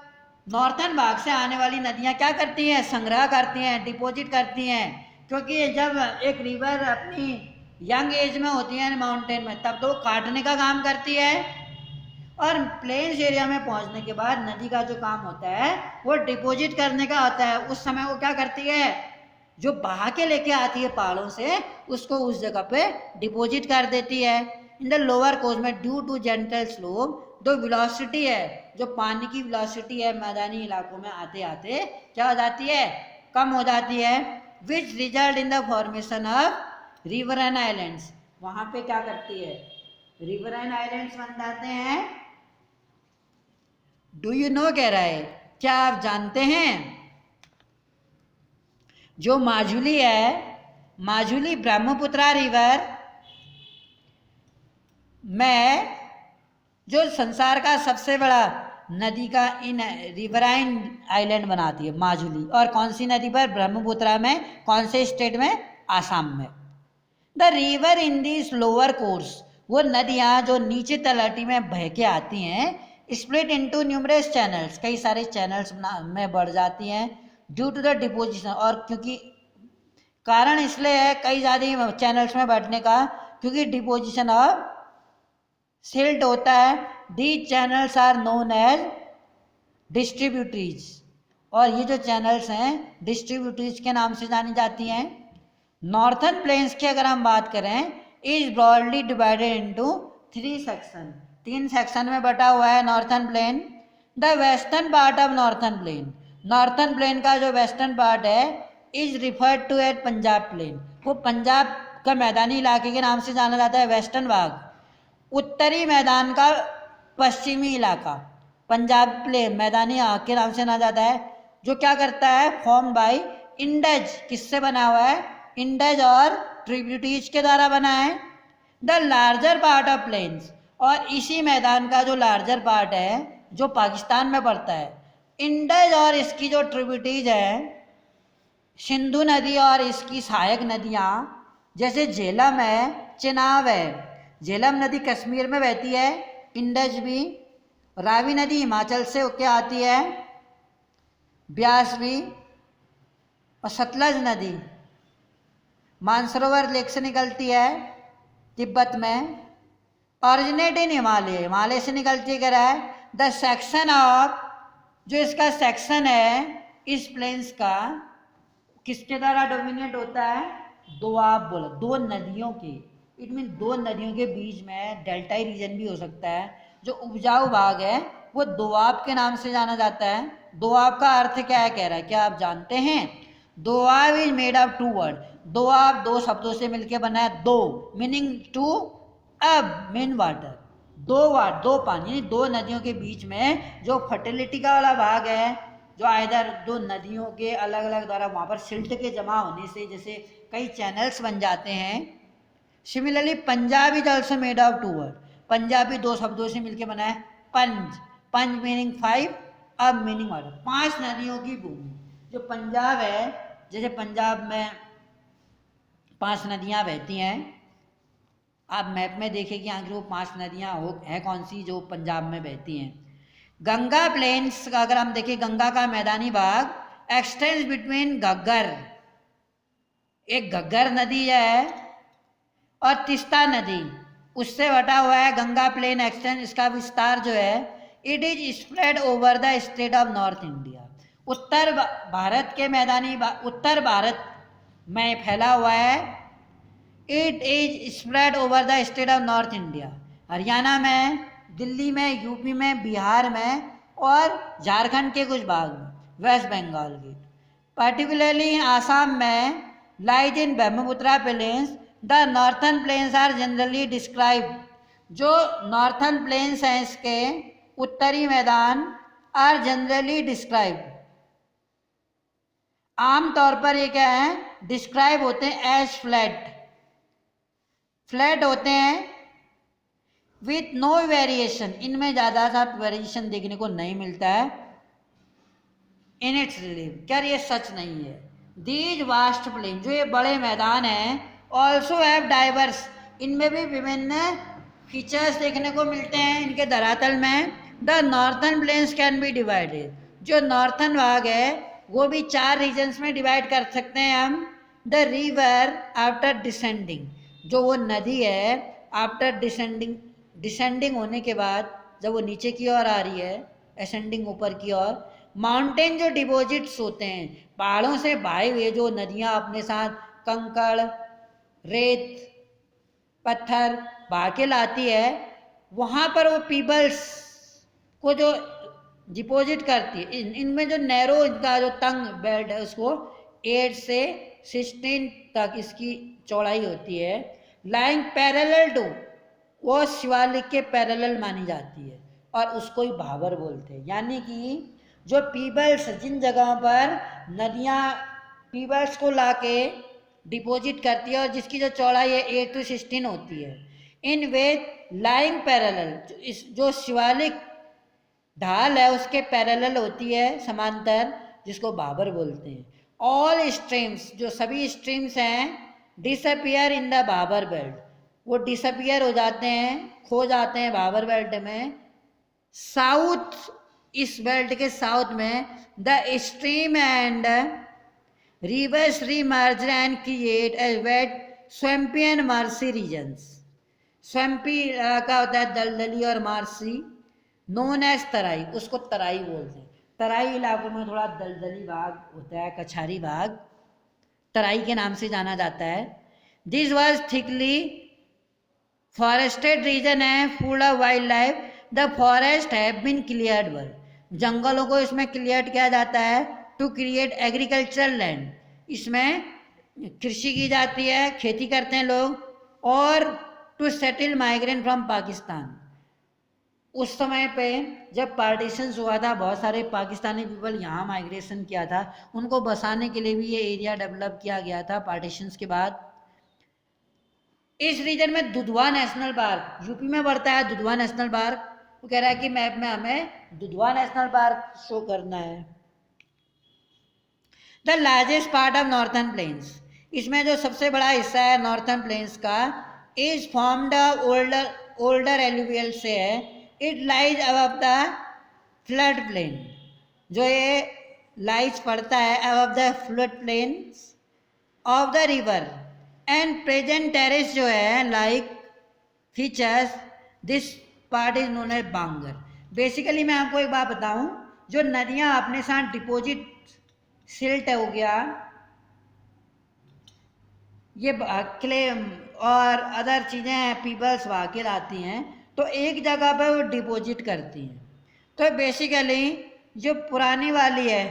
Northern भाग से आने वाली नदियाँ क्या करती हैं, संग्रह करती हैं, डिपॉजिट करती हैं, क्योंकि जब एक रिवर अपनी यंग एज में होती है माउंटेन में, तब तो काटने का काम करती है, और प्लेन्स एरिया में पहुंचने के बाद नदी का जो काम होता है वो डिपॉजिट करने का होता है। उस समय वो क्या करती है, जो बहा के लेके आती है पहाड़ों से, उसको उस जगह पे डिपॉजिट कर देती है। इन द लोअर कोस्ट में ड्यू टू जेंटल स्लोप, जो वेलोसिटी है, जो पानी की वेलोसिटी है मैदानी इलाकों में आते आते क्या हो जाती है, कम हो जाती है, which result in the formation of river and islands. वहां पे क्या करती है, रिवर एंड आइलैंड्स बन जाते हैं। डू यू नो कह रहा है, क्या आप जानते हैं, जो माजुली है, माजुली ब्रह्मपुत्रा रिवर में जो संसार का सबसे बड़ा नदी का इन रिवराइन आइलैंड बनाती है माजुली, और कौन सी नदी पर, ब्रह्मपुत्रा में, कौन से स्टेट में, आसाम में। The river in this lower course, वो नदियाँ जो नीचे तलहटी में बह के आती हैं, स्प्लिट इनटू न्यूमरस चैनल्स, कई सारे चैनल्स में बढ़ जाती हैं, ड्यू टू द डिपोजिशन, और क्योंकि कारण इसलिए है कई ज़्यादा चैनल्स में बढ़ने का, क्योंकि डिपोजिशन ऑफ सिल्ट होता है। These channels are known as distributaries, और ये जो चैनल्स हैं डिस्ट्रीब्यूटरीज के नाम से जानी जाती हैं। नॉर्थन प्लेन्स की अगर हम बात करें, is broadly divided into 3 section, 3 section में बटा हुआ है northern plain. The western part of northern plain, northern plain का जो वेस्टर्न पार्ट है, is referred to at Punjab plain, वो पंजाब का मैदानी इलाके के नाम से जाना जाता है वेस्टर्न भाग। उत्तरी मैदान का पश्चिमी इलाका पंजाब प्लेन मैदानी के नाम से जाना जाता है, जो क्या करता है, फॉर्म बाई इंडज, किससे बना हुआ है, इंडज और ट्रिब्यूटरीज के द्वारा बना है। The larger part of plains, और इसी मैदान का जो लार्जर पार्ट है जो पाकिस्तान में पड़ता है, इंडज और इसकी जो ट्रिब्यूटरीज है, सिंधु नदी और इसकी सहायक नदियाँ, जैसे झेलम है, चिनाब है, झेलम नदी कश्मीर में बहती है, इंडज भी, रावी नदी हिमाचल से होके आती है, ब्यास भी, और सतलज नदी मानसरोवर लेक से निकलती है तिब्बत में, ऑरिजिनेट इन हिमालय, हिमालय से निकलती है। द सेक्शन ऑफ, जो इसका सेक्शन है इस प्लेन्स का, किसके द्वारा डोमिनेट होता है, दोआब बोला, दो नदियों के, इट मीन दो नदियों के बीच में डेल्टाई रीजन भी हो सकता है। जो उपजाऊ भाग है वो दोआब के नाम से जाना जाता है। दोआब का अर्थ क्या है कह रहा है, क्या आप जानते हैं, Doab is made of 2 word, Doab 2 शब्दों से मिलकर बना है, दो मीनिंग टू, अब मीन वाटर, दो पानी, दो नदियों के बीच में जो फर्टिलिटी का वाला भाग है, जो इधर दो नदियों के अलग अलग द्वारा वहाँ पर सिल्ट के जमा होने से जैसे कई चैनल्स बन जाते हैं। Similarly Punjab is also made of 2 word, Punjabi 2 शब्दों से मिलकर बना है, पंज, पंज मीनिंग 5, अब मीनिंग वाटर, 5 नदियों की भूमि। जो पंजाब है, जैसे पंजाब में 5 नदियाँ बहती हैं, आप मैप में देखें कि आखिर वो 5 नदियाँ हैं कौन सी जो पंजाब में बहती हैं। गंगा प्लेन्स का अगर हम देखें, गंगा का मैदानी भाग एक्सटेंड्स बिटवीन घग्गर, एक घग्गर नदी है, और तिस्ता नदी, उससे बटा हुआ है गंगा प्लेन एक्सटेंड, इसका विस्तार जो है, it is spread over the state of north India, उत्तर भारत के मैदानी उत्तर भारत में फैला हुआ है। It is spread over the state of north India, Haryana में, दिल्ली में, यूपी में, बिहार में, और झारखंड के कुछ भाग में, वेस्ट बंगाल के, पर्टिकुलरली आसाम में, lies in Brahmaputra plains. The northern plains are generally describe, जो नॉर्थन प्लेन्स हैं इसके उत्तरी मैदान, आर जनरली डिस्क्राइब आम तौर पर ये क्या है, डिस्क्राइब होते हैं एज फ्लैट, फ्लैट होते हैं विथ नो वेरिएशन, इनमें ज़्यादा सा वेरिएशन देखने को नहीं मिलता है इन इट्स रिलीफ। क्या ये सच नहीं है? दीज वास्ट प्लेन, जो ये बड़े मैदान हैं, ऑल्सो हैव डाइवर्स, इनमें भी विभिन्न फीचर्स देखने को मिलते हैं इनके धरातल में। The northern plains can be divided, जो नॉर्थन भाग है वो भी 4 रीजन्स में डिवाइड कर सकते हैं हम। द रिवर आफ्टर डिसेंडिंग, जो वो नदी है आफ्टर डिसेंडिंग होने के बाद, जब वो नीचे की ओर आ रही है, असेंडिंग ऊपर की ओर। माउंटेन, जो डिपॉजिट्स होते हैं, पहाड़ों से भाई हुए जो नदियाँ अपने साथ कंकड़, रेत, पत्थर बहा के लाती है, वहाँ पर वो पीबल्स को जो डिपॉजिट करती है, इनमें जो नैरो, इनका जो तंग बेल्ट है उसको 8 से 16 तक इसकी चौड़ाई होती है। लाइंग पैरेलल टू, वो शिवालिक के पैरेलल मानी जाती है और उसको ही भाबर बोलते हैं। यानी कि जो पीबल्स, जिन जगहों पर नदियाँ पीबल्स को लाके डिपॉजिट करती है और जिसकी जो चौड़ाई है 8 to 16 होती है, इन वेथ लाइंग पैरेलल, जो शिवालिक ढाल है उसके पैरेलल होती है, समांतर, जिसको भाबर बोलते हैं। ऑल स्ट्रीम्स, जो सभी स्ट्रीम्स हैं, disappear in the Bhabar belt, वो डिसअपियर हो जाते हैं, खो जाते हैं भाबर बेल्ट में। साउथ, इस बेल्ट के साउथ में the stream and rivers remerge and create a wet swampy and marshy regions. Swampy का होता है दलदली और मार्सी नोन एज तराई, उसको तराई बोलते हैं। तराई इलाकों में थोड़ा दलदली भाग होता है, कछारी भाग, तराई के नाम से जाना जाता है। This was thickly forested region है, full of wild life. The forest have been cleared well, जंगलों को इसमें क्लियर किया जाता है टू क्रिएट एग्रीकल्चरल लैंड, इसमें कृषि की जाती है, खेती करते हैं लोग। और to settle migrant from Pakistan, उस समय पे जब पार्टीशन हुआ था, बहुत सारे पाकिस्तानी पीपल यहाँ माइग्रेशन किया था, उनको बसाने के लिए भी ये एरिया डेवलप किया गया था पार्टीशंस के बाद। इस रीजन में दुधवा नेशनल पार्क, यूपी में पड़ता है दुधवा नेशनल पार्क, वो कह रहा है कि मैप में हमें दुधवा नेशनल पार्क शो करना है। The largest part of northern plains, इसमें जो सबसे बड़ा हिस्सा है नॉर्थन प्लेन्स का, इज फॉर्म्ड ओल्डर एलुवियल से है। It lies above the flood plain, जो ये लाइज पड़ता है above the flood plains of the river and present terrace जो है like features, this part is known as Bangar. Basically मैं आपको एक बात बताऊं, जो नदियां अपने साथ डिपॉजिट, सिल्ट हो गया, ये क्ले और अदर चीज़ें पीबल्स बहा के लाती हैं, तो एक जगह पर वो डिपॉजिट करती हैं। तो बेसिकली जो पुरानी वाली है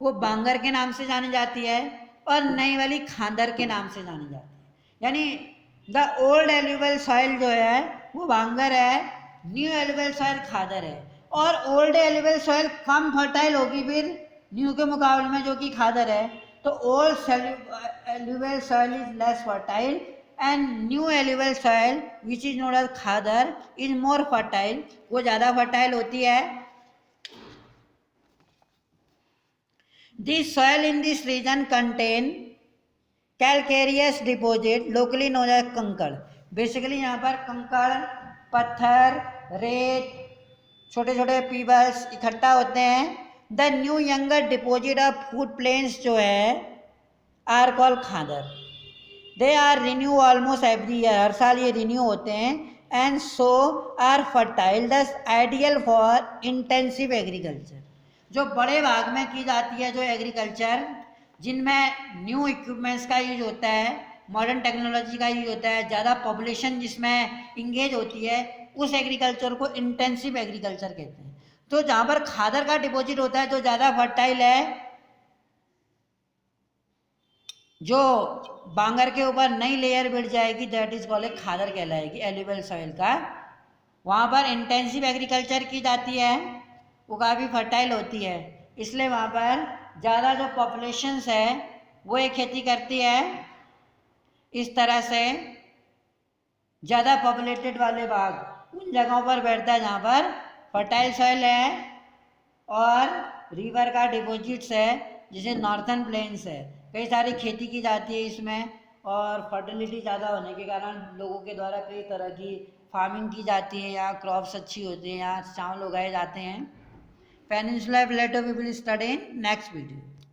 वो बांगर के नाम से जानी जाती है और नई वाली खादर के नाम से जानी जाती है। यानी द ओल्ड एल्यूवल सॉइल जो है वो बांगर है, न्यू एल्यूवल सॉइल खादर है। और ओल्ड एल्यूवल सॉइल कम फर्टाइल होगी फिर न्यू के मुकाबले में, जो कि खादर है। तो old alluvial soil is less fertile and new alluvial soil which is known as Khadar is more fertile, वो ज़्यादा फर्टाइल होती है। This soil in this region contain calcareous deposit locally known as kankar. Basically यहाँ पर कंकड़, पत्थर, रेत, छोटे छोटे पीबल्स इकट्ठा होते हैं। The new younger deposit of flood plains जो है are call khadar. They are renew almost every year, हर साल ये रिन्यू होते हैं। And so are fertile, thus ideal for intensive agriculture, जो बड़े भाग में की जाती है जो एग्रीकल्चर, जिनमें न्यू इक्विपमेंट्स का यूज होता है, मॉडर्न टेक्नोलॉजी का यूज होता है, ज़्यादा पॉपुलेशन जिसमें इंगेज होती है, उस एग्रीकल्चर को इंटेंसिव एग्रीकल्चर कहते हैं। तो जहाँ पर खादर का डिपॉजिट होता है जो ज़्यादा फर्टाइल है, जो बांगर के ऊपर नई लेयर बिठ जाएगी, दैट इज कॉल्ड खादर कहलाएगी, एल्यूवियल सॉइल का। वहाँ पर इंटेंसिव एग्रीकल्चर की जाती है, वो काफ़ी फर्टाइल होती है, इसलिए वहाँ पर ज़्यादा जो पॉपुलेशंस है वो ये खेती करती है। इस तरह से ज़्यादा पॉपुलेटेड वाले भाग उन जगहों पर बैठता है जहाँ पर फर्टाइल सॉइल है और रिवर का डिपॉजिट्स है, जैसे नॉर्थर्न प्लेन्स है। कई सारी खेती की जाती है इसमें और फर्टिलिटी ज़्यादा होने के कारण लोगों के द्वारा कई तरह की फार्मिंग की जाती है। यहाँ क्रॉप्स अच्छी होती हैं, यहाँ चावल उगाए जाते हैं। Peninsula plateau we will study in next video.